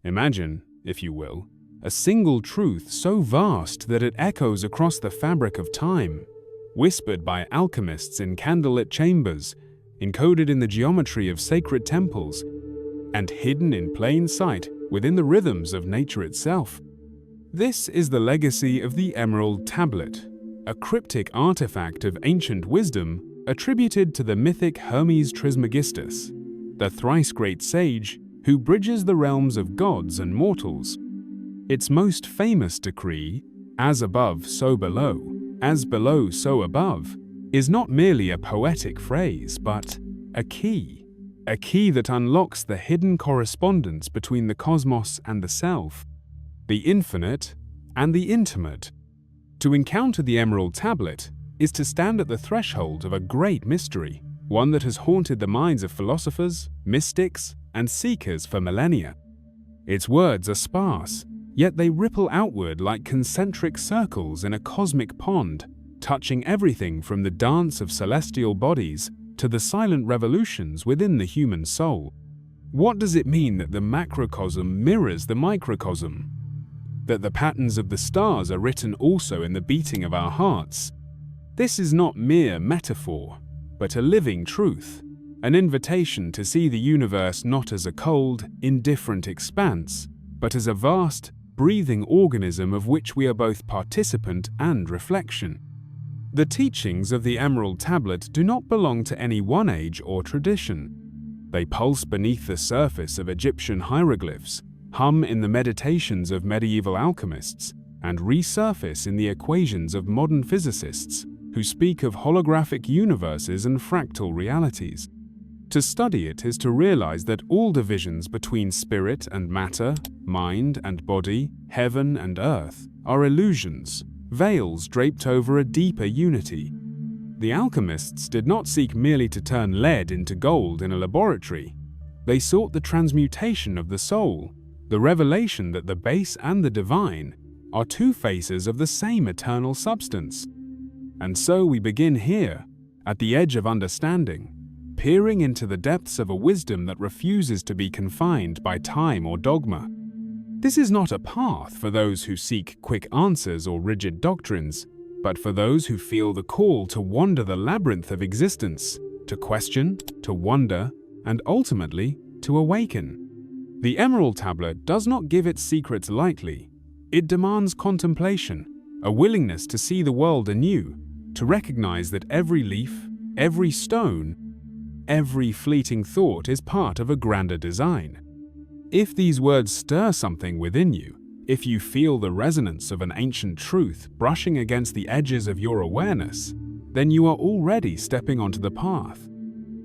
Imagine, if you will, a single truth so vast that it echoes across the fabric of time, whispered by alchemists in candlelit chambers, encoded in the geometry of sacred temples, and hidden in plain sight within the rhythms of nature itself. This is the legacy of the Emerald Tablet, a cryptic artifact of ancient wisdom attributed to the mythic Hermes Trismegistus, the thrice great sage who bridges the realms of gods and mortals. Its most famous decree, "As above, so below, as below, so above," is not merely a poetic phrase, but a key that unlocks the hidden correspondence between the cosmos and the self, the infinite and the intimate. To encounter the Emerald Tablet is to stand at the threshold of a great mystery, one that has haunted the minds of philosophers, mystics, and seekers for millennia. Its words are sparse, yet they ripple outward like concentric circles in a cosmic pond, touching everything from the dance of celestial bodies to the silent revolutions within the human soul. What does it mean that the macrocosm mirrors the microcosm? That the patterns of the stars are written also in the beating of our hearts? This is not mere metaphor, but a living truth, an invitation to see the universe not as a cold, indifferent expanse, but as a vast, breathing organism of which we are both participant and reflection. The teachings of the Emerald Tablet do not belong to any one age or tradition. They pulse beneath the surface of Egyptian hieroglyphs, hum in the meditations of medieval alchemists, and resurface in the equations of modern physicists who speak of holographic universes and fractal realities. To study it is to realize that all divisions between spirit and matter, mind and body, heaven and earth, are illusions, veils draped over a deeper unity. The alchemists did not seek merely to turn lead into gold in a laboratory. They sought the transmutation of the soul, the revelation that the base and the divine are two faces of the same eternal substance. And so we begin here, at the edge of understanding, peering into the depths of a wisdom that refuses to be confined by time or dogma. This is not a path for those who seek quick answers or rigid doctrines, but for those who feel the call to wander the labyrinth of existence, to question, to wonder, and ultimately to awaken. The Emerald Tablet does not give its secrets lightly. It demands contemplation, a willingness to see the world anew, to recognize that every leaf, every stone, every fleeting thought is part of a grander design. If these words stir something within you, if you feel the resonance of an ancient truth brushing against the edges of your awareness, then you are already stepping onto the path.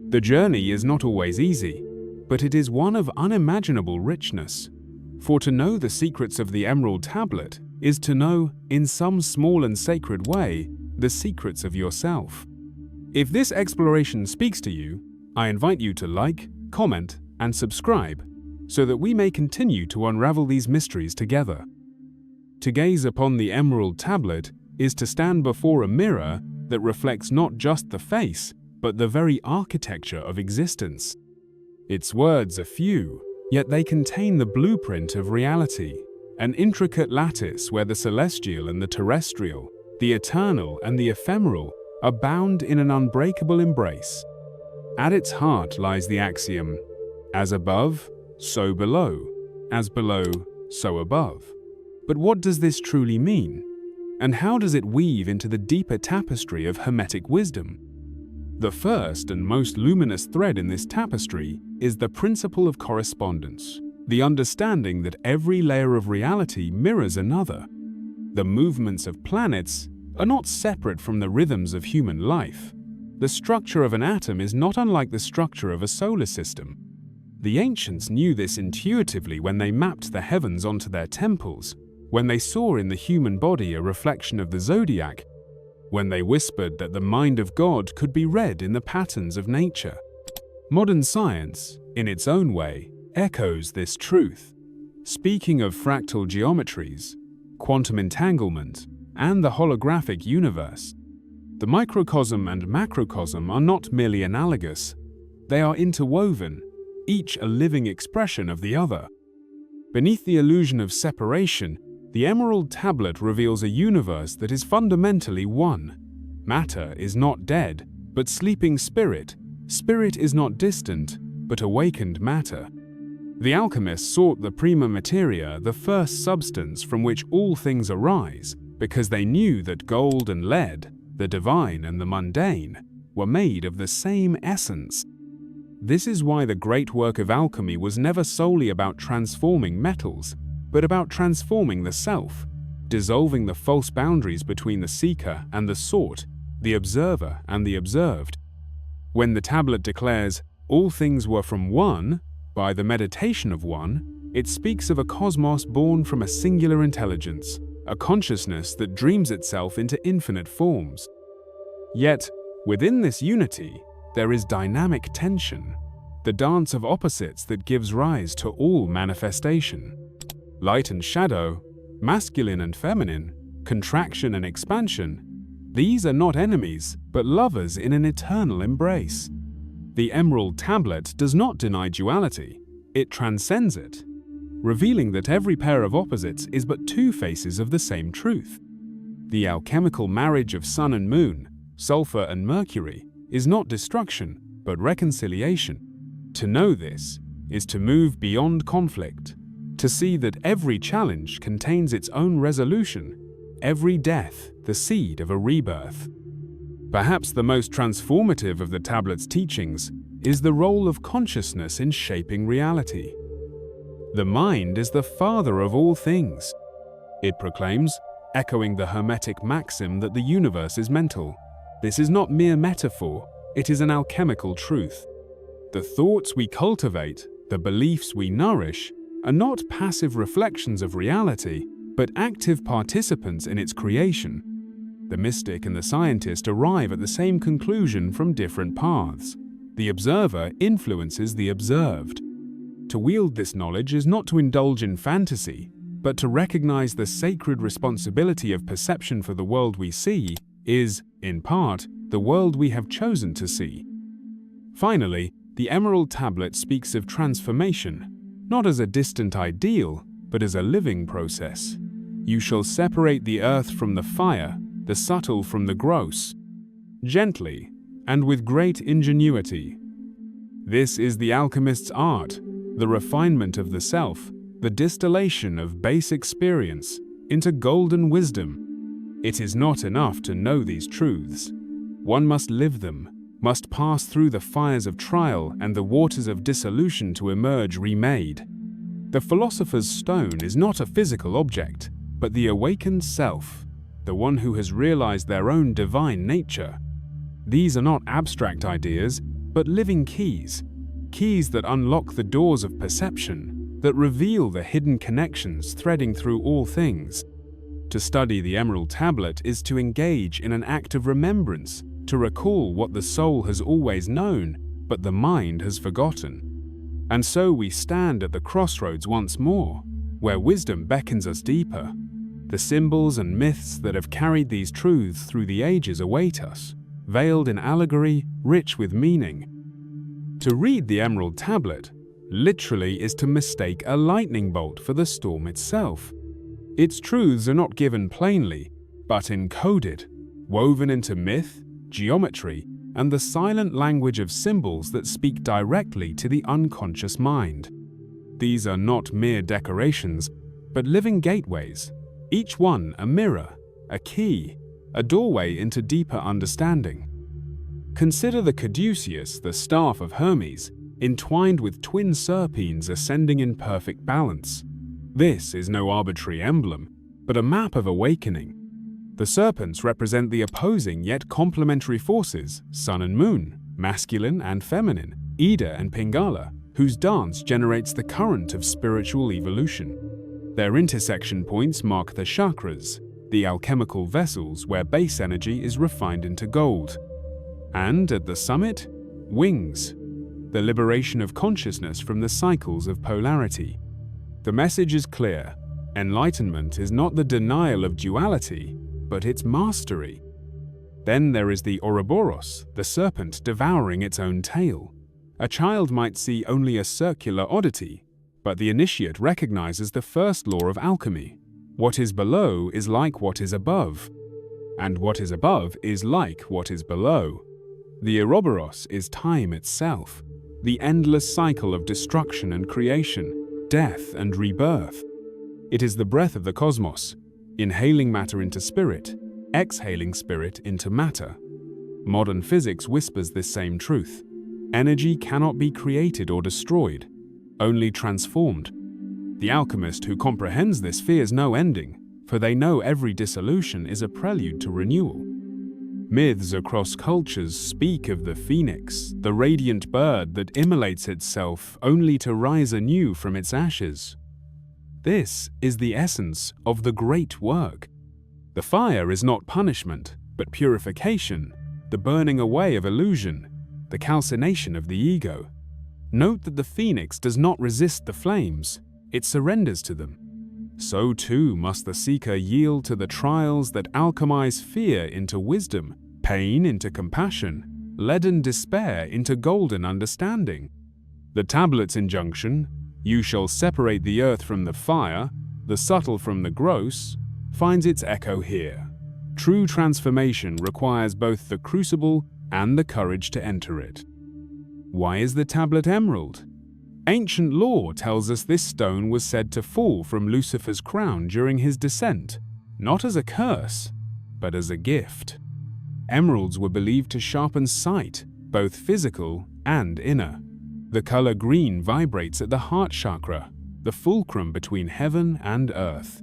The journey is not always easy, but it is one of unimaginable richness. For to know the secrets of the Emerald Tablet is to know, in some small and sacred way, the secrets of yourself. If this exploration speaks to you, I invite you to like, comment, and subscribe, so that we may continue to unravel these mysteries together. To gaze upon the Emerald Tablet is to stand before a mirror that reflects not just the face, but the very architecture of existence. Its words are few, yet they contain the blueprint of reality, an intricate lattice where the celestial and the terrestrial, the eternal and the ephemeral, are bound in an unbreakable embrace. At its heart lies the axiom, "As above, so below, as below, so above." But what does this truly mean? And how does it weave into the deeper tapestry of Hermetic wisdom? The first and most luminous thread in this tapestry is the principle of correspondence, the understanding that every layer of reality mirrors another. The movements of planets are not separate from the rhythms of human life. The structure of an atom is not unlike the structure of a solar system. The ancients knew this intuitively when they mapped the heavens onto their temples, when they saw in the human body a reflection of the zodiac, when they whispered that the mind of God could be read in the patterns of nature. Modern science, in its own way, echoes this truth. Speaking of fractal geometries, quantum entanglement, and the holographic universe, the microcosm and macrocosm are not merely analogous, they are interwoven, each a living expression of the other. Beneath the illusion of separation, the Emerald Tablet reveals a universe that is fundamentally one. Matter is not dead, but sleeping spirit. Spirit is not distant, but awakened matter. The alchemists sought the prima materia, the first substance from which all things arise, because they knew that gold and lead, the divine and the mundane, were made of the same essence. This is why the great work of alchemy was never solely about transforming metals, but about transforming the self, dissolving the false boundaries between the seeker and the sought, the observer and the observed. When the tablet declares, "All things were from one," by the meditation of one, it speaks of a cosmos born from a singular intelligence, a consciousness that dreams itself into infinite forms. Yet, within this unity, there is dynamic tension, the dance of opposites that gives rise to all manifestation. Light and shadow, masculine and feminine, contraction and expansion, these are not enemies, but lovers in an eternal embrace. The Emerald Tablet does not deny duality, it transcends it, revealing that every pair of opposites is but two faces of the same truth. The alchemical marriage of sun and moon, sulfur and mercury, is not destruction, but reconciliation. To know this is to move beyond conflict, to see that every challenge contains its own resolution, every death the seed of a rebirth. Perhaps the most transformative of the tablet's teachings is the role of consciousness in shaping reality. The mind is the father of all things, it proclaims, echoing the Hermetic maxim that the universe is mental. This is not mere metaphor, it is an alchemical truth. The thoughts we cultivate, the beliefs we nourish, are not passive reflections of reality, but active participants in its creation. The mystic and the scientist arrive at the same conclusion from different paths. The observer influences the observed. To wield this knowledge is not to indulge in fantasy, but to recognize the sacred responsibility of perception for the world we see is, in part, the world we have chosen to see. Finally, the Emerald Tablet speaks of transformation, not as a distant ideal, but as a living process. You shall separate the earth from the fire, the subtle from the gross, gently and with great ingenuity. This is the alchemist's art, the refinement of the self, the distillation of base experience into golden wisdom. It is not enough to know these truths. One must live them, must pass through the fires of trial and the waters of dissolution to emerge remade. The philosopher's stone is not a physical object, but the awakened self, the one who has realized their own divine nature. These are not abstract ideas, but living keys, keys that unlock the doors of perception, that reveal the hidden connections threading through all things. To study the Emerald Tablet is to engage in an act of remembrance, to recall what the soul has always known, but the mind has forgotten. And so we stand at the crossroads once more, where wisdom beckons us deeper. The symbols and myths that have carried these truths through the ages await us, veiled in allegory, rich with meaning. To read the Emerald Tablet, literally, is to mistake a lightning bolt for the storm itself. Its truths are not given plainly, but encoded, woven into myth, geometry, and the silent language of symbols that speak directly to the unconscious mind. These are not mere decorations, but living gateways, each one a mirror, a key, a doorway into deeper understanding. Consider the caduceus, the staff of Hermes, entwined with twin serpents ascending in perfect balance. This is no arbitrary emblem, but a map of awakening. The serpents represent the opposing yet complementary forces, sun and moon, masculine and feminine, Ida and Pingala, whose dance generates the current of spiritual evolution. Their intersection points mark the chakras, the alchemical vessels where base energy is refined into gold. And at the summit, wings, the liberation of consciousness from the cycles of polarity. The message is clear. Enlightenment is not the denial of duality, but its mastery. Then there is the Ouroboros, the serpent devouring its own tail. A child might see only a circular oddity, but the initiate recognizes the first law of alchemy. What is below is like what is above, and what is above is like what is below. The Ouroboros is time itself, the endless cycle of destruction and creation, death and rebirth. It is the breath of the cosmos, inhaling matter into spirit, exhaling spirit into matter. Modern physics whispers this same truth. Energy cannot be created or destroyed, only transformed. The alchemist who comprehends this fears no ending, for they know every dissolution is a prelude to renewal. Myths across cultures speak of the phoenix, the radiant bird that immolates itself only to rise anew from its ashes. This is the essence of the great work. The fire is not punishment, but purification, the burning away of illusion, the calcination of the ego. Note that the phoenix does not resist the flames, it surrenders to them. So too must the seeker yield to the trials that alchemize fear into wisdom, pain into compassion, leaden despair into golden understanding. The tablet's injunction, "You shall separate the earth from the fire, the subtle from the gross," finds its echo here. True transformation requires both the crucible and the courage to enter it. Why is the tablet emerald? Ancient lore tells us this stone was said to fall from Lucifer's crown during his descent, not as a curse, but as a gift. Emeralds were believed to sharpen sight, both physical and inner. The color green vibrates at the heart chakra, the fulcrum between heaven and earth.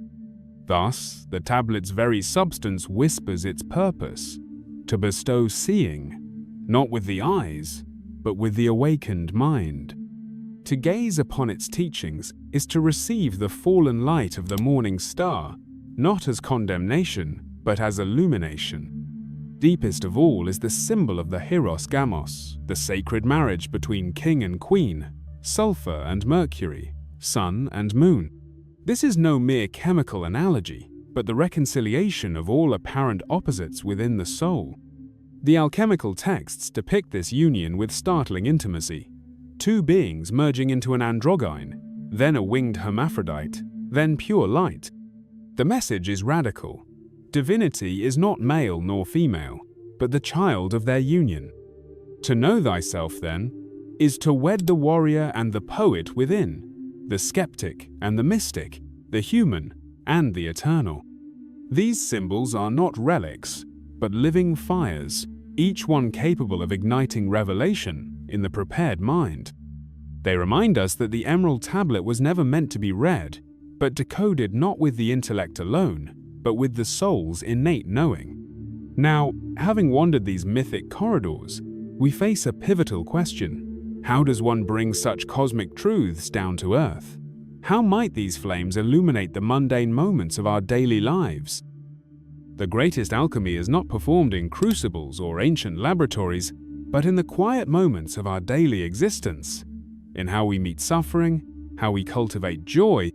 Thus, the tablet's very substance whispers its purpose, to bestow seeing, not with the eyes, but with the awakened mind. To gaze upon its teachings is to receive the fallen light of the morning star, not as condemnation, but as illumination. Deepest of all is the symbol of the Hieros Gamos, the sacred marriage between king and queen, sulfur and mercury, sun and moon. This is no mere chemical analogy, but the reconciliation of all apparent opposites within the soul. The alchemical texts depict this union with startling intimacy. Two beings merging into an androgyne, then a winged hermaphrodite, then pure light. The message is radical. Divinity is not male nor female, but the child of their union. To know thyself, then, is to wed the warrior and the poet within, the skeptic and the mystic, the human and the eternal. These symbols are not relics, but living fires, each one capable of igniting revelation in the prepared mind. They remind us that the emerald tablet was never meant to be read, but decoded not with the intellect alone, but with the soul's innate knowing. Now, having wandered these mythic corridors, we face a pivotal question. How does one bring such cosmic truths down to earth? How might these flames illuminate the mundane moments of our daily lives? The greatest alchemy is not performed in crucibles or ancient laboratories, but in the quiet moments of our daily existence, in how we meet suffering, how we cultivate joy,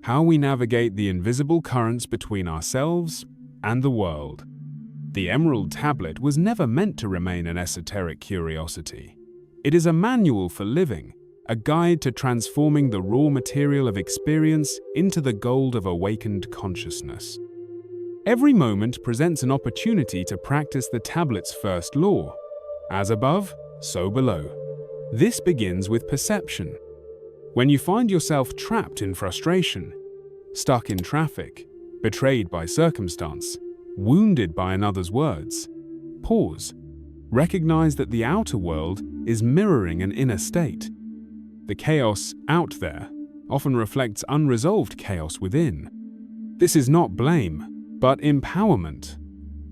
how we navigate the invisible currents between ourselves and the world. The Emerald Tablet was never meant to remain an esoteric curiosity. It is a manual for living, a guide to transforming the raw material of experience into the gold of awakened consciousness. Every moment presents an opportunity to practice the tablet's first law. As above, so below. This begins with perception. When you find yourself trapped in frustration, stuck in traffic, betrayed by circumstance, wounded by another's words, pause. Recognize that the outer world is mirroring an inner state. The chaos out there often reflects unresolved chaos within. This is not blame, but empowerment.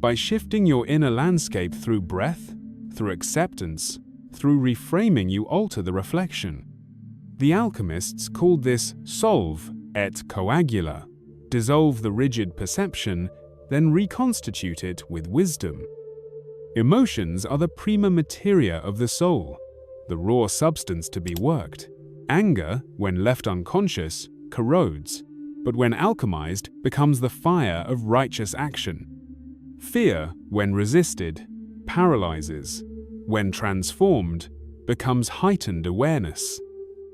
By shifting your inner landscape through breath, through acceptance, through reframing, you alter the reflection. The alchemists called this solve et coagula, dissolve the rigid perception, then reconstitute it with wisdom. Emotions are the prima materia of the soul, the raw substance to be worked. Anger, when left unconscious, corrodes, but when alchemized, becomes the fire of righteous action. Fear, when resisted, paralyzes. When transformed, becomes heightened awareness.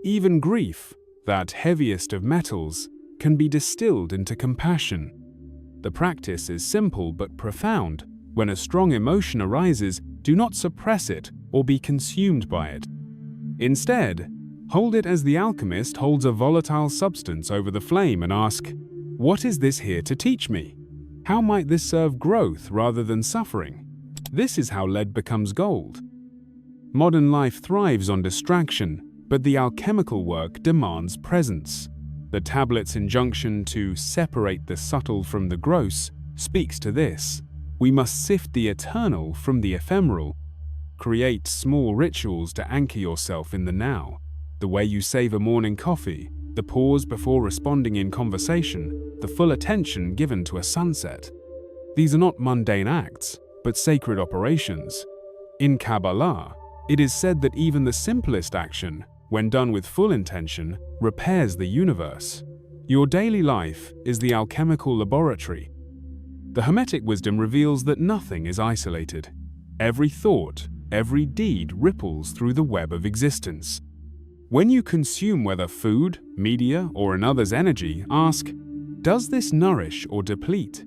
Even grief, that heaviest of metals, can be distilled into compassion. The practice is simple but profound. When a strong emotion arises, do not suppress it or be consumed by it. Instead, hold it as the alchemist holds a volatile substance over the flame and ask, "What is this here to teach me? How might this serve growth rather than suffering?" This is how lead becomes gold. Modern life thrives on distraction, but the alchemical work demands presence. The tablet's injunction to separate the subtle from the gross speaks to this. We must sift the eternal from the ephemeral. Create small rituals to anchor yourself in the now. The way you savor morning coffee, the pause before responding in conversation, the full attention given to a sunset. These are not mundane acts, but sacred operations. In Kabbalah, it is said that even the simplest action, when done with full intention, repairs the universe. Your daily life is the alchemical laboratory. The Hermetic wisdom reveals that nothing is isolated. Every thought, every deed ripples through the web of existence. When you consume whether food, media, or another's energy, ask, does this nourish or deplete?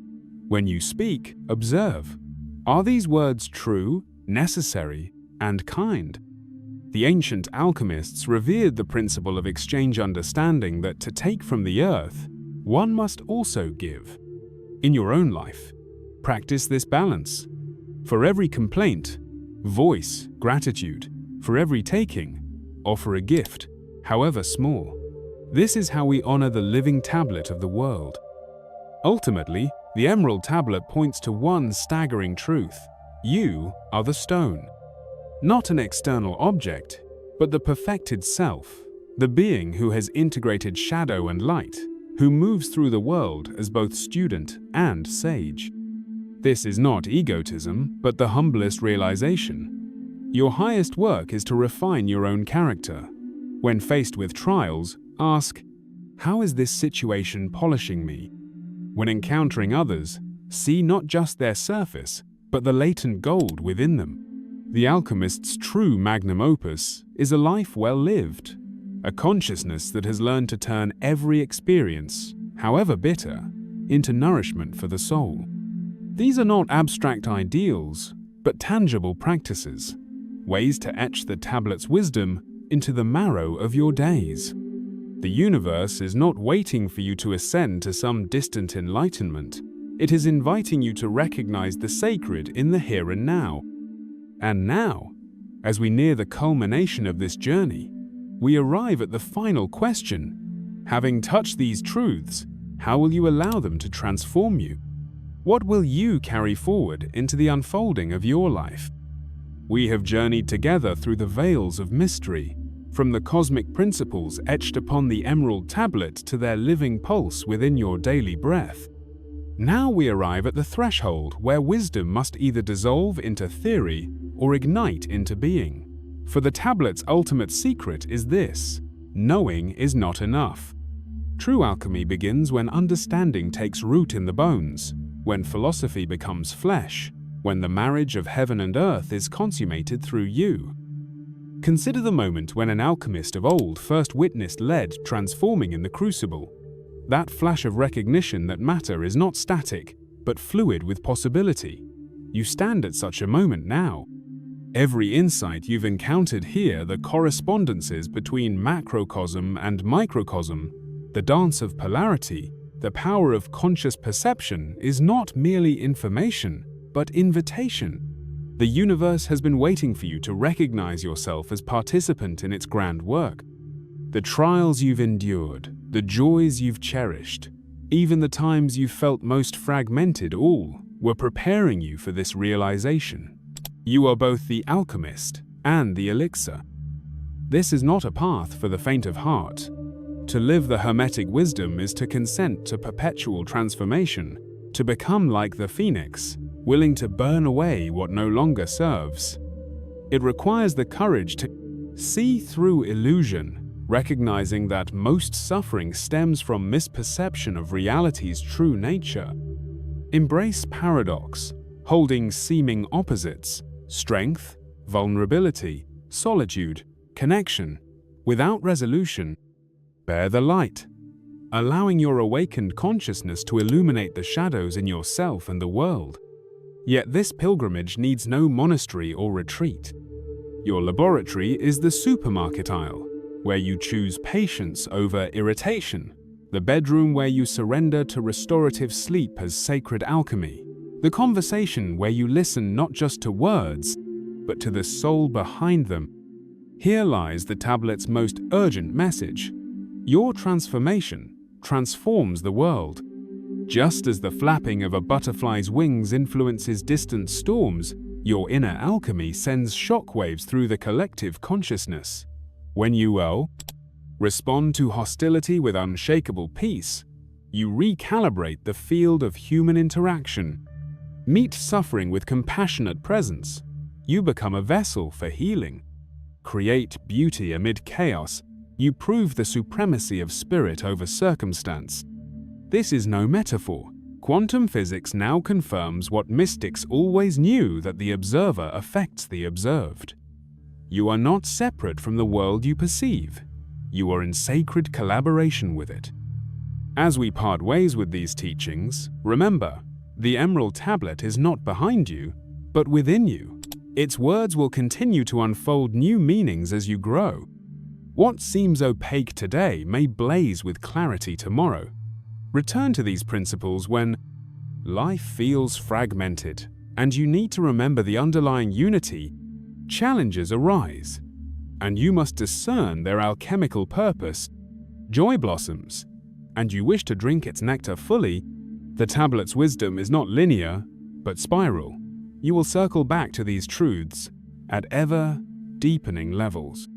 When you speak, observe. Are these words true, necessary, and kind? The ancient alchemists revered the principle of exchange, understanding that to take from the earth, one must also give. In your own life, practice this balance. For every complaint, voice gratitude. For every taking, offer a gift, however small. This is how we honor the living tablet of the world. Ultimately, the emerald tablet points to one staggering truth. You are the stone. Not an external object, but the perfected self, the being who has integrated shadow and light, who moves through the world as both student and sage. This is not egotism, but the humblest realization. Your highest work is to refine your own character. When faced with trials, ask, how is this situation polishing me? When encountering others, see not just their surface, but the latent gold within them. The alchemist's true magnum opus is a life well lived, a consciousness that has learned to turn every experience, however bitter, into nourishment for the soul. These are not abstract ideals, but tangible practices, ways to etch the tablet's wisdom into the marrow of your days. The universe is not waiting for you to ascend to some distant enlightenment. It is inviting you to recognize the sacred in the here and now. And now, as we near the culmination of this journey, we arrive at the final question. Having touched these truths, how will you allow them to transform you? What will you carry forward into the unfolding of your life? We have journeyed together through the veils of mystery, from the cosmic principles etched upon the emerald tablet to their living pulse within your daily breath. Now we arrive at the threshold where wisdom must either dissolve into theory or ignite into being. For the tablet's ultimate secret is this: knowing is not enough. True alchemy begins when understanding takes root in the bones, when philosophy becomes flesh, when the marriage of heaven and earth is consummated through you. Consider the moment when an alchemist of old first witnessed lead transforming in the crucible. That flash of recognition that matter is not static, but fluid with possibility. You stand at such a moment now. Every insight you've encountered here, the correspondences between macrocosm and microcosm, the dance of polarity, the power of conscious perception is not merely information, but invitation. The universe has been waiting for you to recognize yourself as participant in its grand work. The trials you've endured, the joys you've cherished, even the times you felt most fragmented, all were preparing you for this realization. You are both the alchemist and the elixir. This is not a path for the faint of heart. To live the Hermetic wisdom is to consent to perpetual transformation, to become like the phoenix, willing to burn away what no longer serves. It requires the courage to see through illusion, recognizing that most suffering stems from misperception of reality's true nature. Embrace paradox, holding seeming opposites, strength, vulnerability, solitude, connection, without resolution. Bear the light, allowing your awakened consciousness to illuminate the shadows in yourself and the world. Yet this pilgrimage needs no monastery or retreat. Your laboratory is the supermarket aisle, where you choose patience over irritation, the bedroom where you surrender to restorative sleep as sacred alchemy, the conversation where you listen not just to words, but to the soul behind them. Here lies the tablet's most urgent message. Your transformation transforms the world. Just as the flapping of a butterfly's wings influences distant storms, your inner alchemy sends shockwaves through the collective consciousness. When you respond to hostility with unshakable peace, you recalibrate the field of human interaction. Meet suffering with compassionate presence. You become a vessel for healing. Create beauty amid chaos. You prove the supremacy of spirit over circumstance. This is no metaphor. Quantum physics now confirms what mystics always knew, that the observer affects the observed. You are not separate from the world you perceive. You are in sacred collaboration with it. As we part ways with these teachings, remember, the Emerald Tablet is not behind you, but within you. Its words will continue to unfold new meanings as you grow. What seems opaque today may blaze with clarity tomorrow. Return to these principles when life feels fragmented, and you need to remember the underlying unity. Challenges arise, and you must discern their alchemical purpose. Joy blossoms, and you wish to drink its nectar fully. The tablet's wisdom is not linear, but spiral. You will circle back to these truths at ever-deepening levels.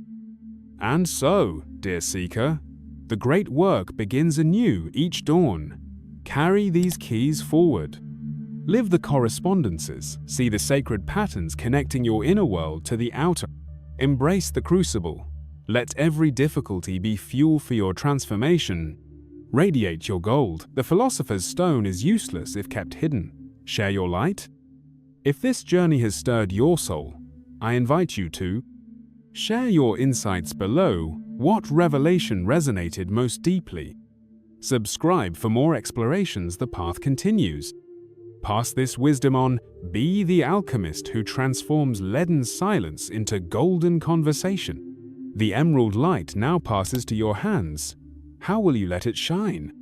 And so, dear seeker, the great work begins anew each dawn. Carry these keys forward. Live the correspondences, see the sacred patterns connecting your inner world to the outer. Embrace the crucible. Let every difficulty be fuel for your transformation. Radiate your gold. The philosopher's stone is useless if kept hidden. Share your light. If this journey has stirred your soul, I invite you to share your insights below. What revelation resonated most deeply? Subscribe for more explorations. The path continues. Pass this wisdom on. Be the alchemist who transforms leaden silence into golden conversation. The emerald light now passes to your hands. How will you let it shine?